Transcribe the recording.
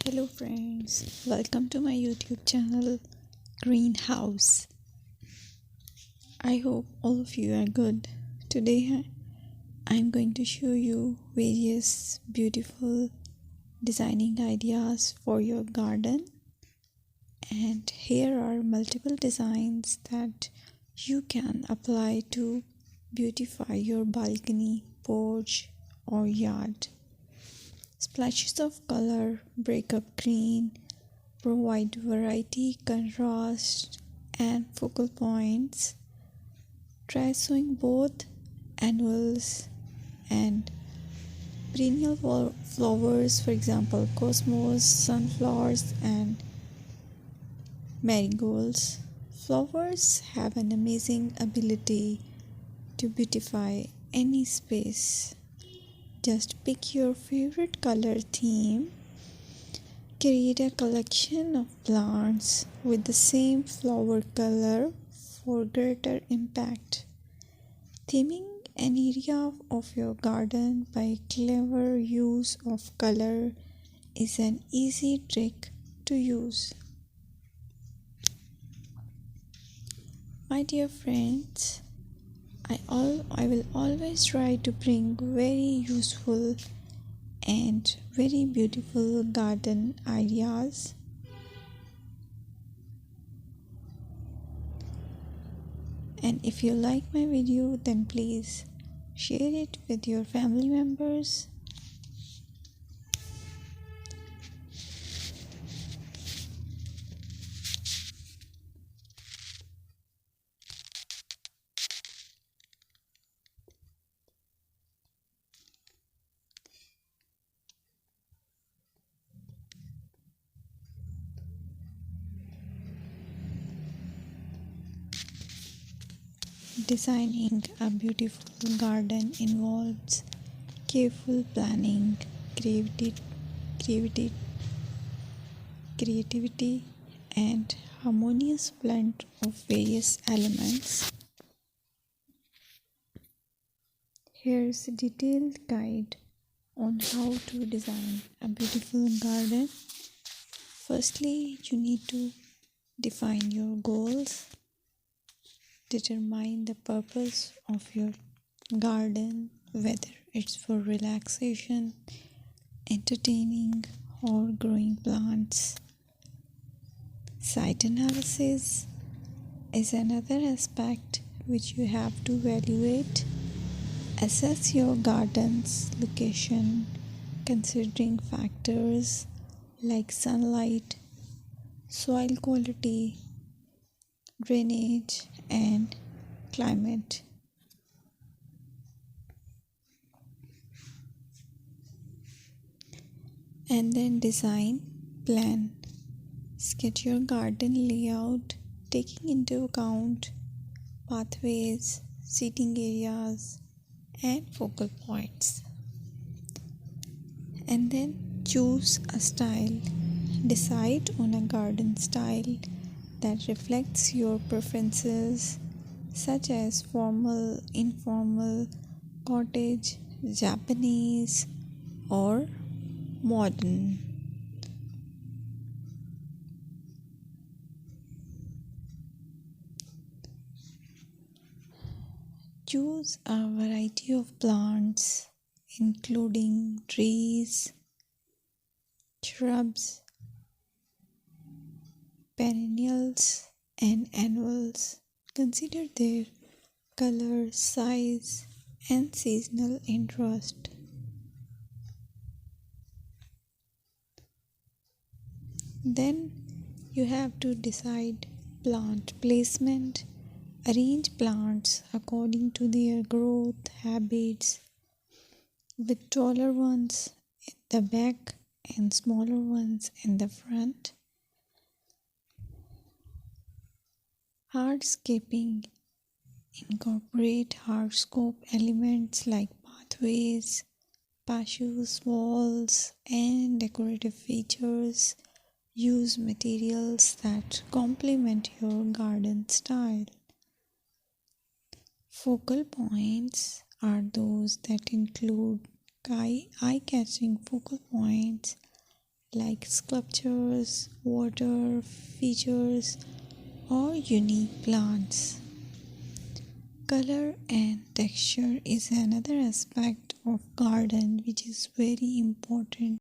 Hello friends, welcome to my YouTube channel Greenhouse. I hope all of you are good. Today I'm going to show you various beautiful designing ideas for your garden, and here are multiple designs that you can apply to beautify your balcony, porch or yard. Splashes of color break up green, provide variety, contrast, and focal points. Try sowing both annuals and perennial flowers, for example, cosmos, sunflowers, and marigolds. Flowers have an amazing ability to beautify any space. Just pick your favorite color theme. Create a collection of plants with the same flower color for greater impact. Theming an area of your garden by clever use of color is an easy trick to use. My dear friends, I will always try to bring very useful and very beautiful garden ideas. And if you like my video, then please share it with your family members. Designing a beautiful garden involves careful planning, creativity, creativity, and harmonious blend of various elements. Here's a detailed guide on how to design a beautiful garden. Firstly, you need to define your goals. Determine the purpose of your garden, whether it's for relaxation, entertaining, or growing plants. Site analysis is another aspect which you have to evaluate. Assess your garden's location, considering factors like sunlight, soil quality, drainage, and climate. And then design plan. Sketch your garden layout, taking into account pathways, seating areas, and focal points. And then choose a style. Decide on a garden style that reflects your preferences, such as formal, informal, cottage, Japanese, or modern. Choose a variety of plants, including trees, shrubs, perennials, and annuals. Consider their color, size, and seasonal interest. Then you have to decide plant placement. Arrange plants according to their growth habits, with taller ones in the back and smaller ones in the front. Hardscaping. Incorporate hardscape elements like pathways, patios, walls, and decorative features. Use materials that complement your garden style. Focal points are those that include eye-catching focal points like sculptures, water features, or unique plants. Color and texture is another aspect of garden which is very important.